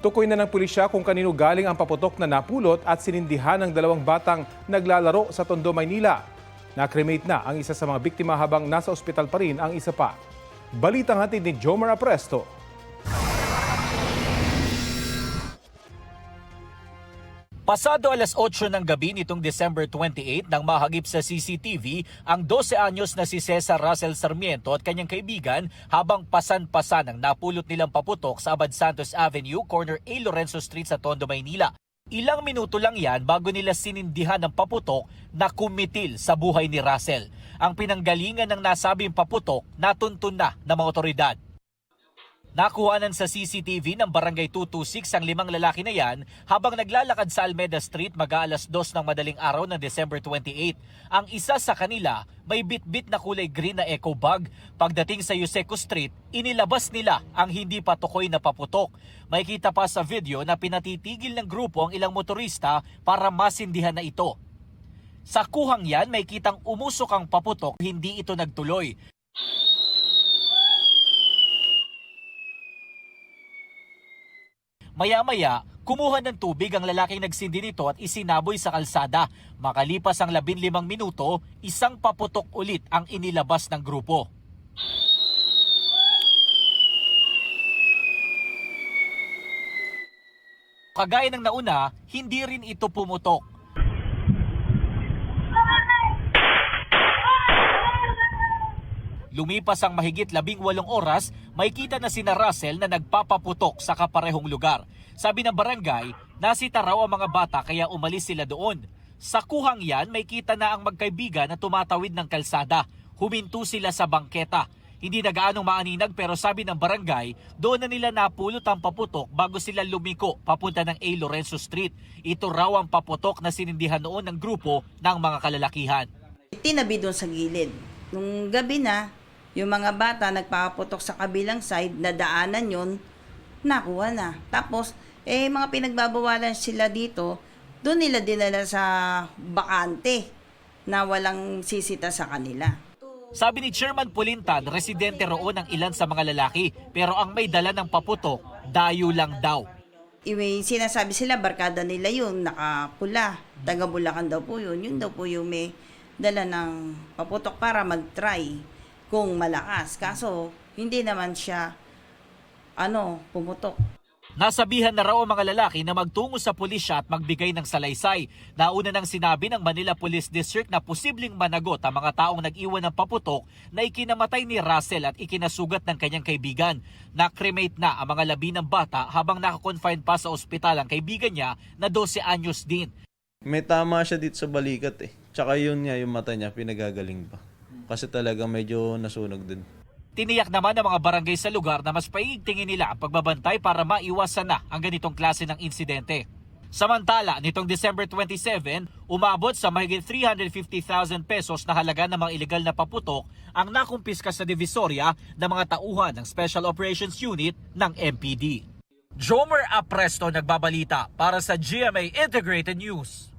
Tukoy na ng pulisya kung kanino galing ang paputok na napulot at sinindihan ng dalawang batang naglalaro sa Tondo, Maynila. Na-cremate na ang isa sa mga biktima habang nasa ospital pa rin ang isa pa. Balitang hatid ni Jomar Apresto. Pasado alas 8 ng gabi nitong December 28 nang mahagip sa CCTV ang 12 anyos na si Cesar Russell Sarmiento at kanyang kaibigan habang pasan-pasan ang napulot nilang paputok sa Abad Santos Avenue, corner A. Lorenzo Street sa Tondo, Maynila. Ilang minuto lang yan bago nila sinindihan ng paputok na kumitil sa buhay ni Russell. Ang pinanggalingan ng nasabing paputok natuntun na ng mga otoridad. Nakuhanan sa CCTV ng Barangay 226 ang 5 lalaki na yan habang naglalakad sa Almeda Street mag-aalas 2 ng madaling araw ng December 28. Ang isa sa kanila may bitbit na kulay green na eco bag. Pagdating sa Yuseco Street, inilabas nila ang hindi pa tukoy na paputok. May kita pa sa video na pinatitigil ng grupo ang ilang motorista para masindihan na ito. Sa kuhang yan may kitang umusok ang paputok, hindi ito nagtuloy. Maya-maya, kumuha ng tubig ang lalaking nagsindi nito at isinaboy sa kalsada. Makalipas ang 15 minuto, isang paputok ulit ang inilabas ng grupo. Kagaya ng nauna, hindi rin ito pumutok. Lumipas ang mahigit 18 oras, may kita na sina Russell na nagpapaputok sa kaparehong lugar. Sabi ng barangay, nasita raw ang mga bata kaya umalis sila doon. Sa kuhang yan, may kita na ang magkaibigan na tumatawid ng kalsada. Huminto sila sa bangketa. Hindi na gaanong maaninag pero sabi ng barangay, doon na nila napulot ang paputok bago sila lumiko papunta ng A. Lorenzo Street. Ito raw ang paputok na sinindihan noon ng grupo ng mga kalalakihan. Tinabi doon sa gilid. Nung gabi na, yung mga bata nagpapaputok sa kabilang side na daanan yun, nakuha na. Tapos, mga pinagbabawalan sila dito, doon nila dinala sa bakante na walang sisita sa kanila. Sabi ni Chairman Pulintan, residente roon ang ilan sa mga lalaki, pero ang may dala ng paputok, dayo lang daw. Sinasabi sila, barkada nila yun, nakapula, taga Bulacan daw po yun. Yun daw po yung may dala ng paputok para mag-try kung malakas. Kaso, hindi naman siya, pumutok. Nasabihan na raw ang mga lalaki na magtungo sa pulisya at magbigay ng salaysay. Nauna nang sinabi ng Manila Police District na posibleng managot ang mga taong nag-iwan ng paputok na ikinamatay ni Russell at ikinasugat ng kanyang kaibigan. Na-cremate na ang mga labi ng bata habang nakakonfine pa sa ospital ang kaibigan niya na 12 anyos din. May tama siya dito sa balikat eh. Tsaka yun nga, yung mata niya, pinagagaling pa. Kasi talaga medyo nasunog din. Tiniyak naman ng mga barangay sa lugar na mas paigtingin nila ang pagbabantay para maiwasan na ang ganitong klase ng insidente. Samantala, nitong December 27, umabot sa mahigit 350,000 pesos na halaga ng mga ilegal na paputok ang nakumpiska sa Divisoria ng mga tauhan ng Special Operations Unit ng MPD. Jomer Apresto nagbabalita para sa GMA Integrated News.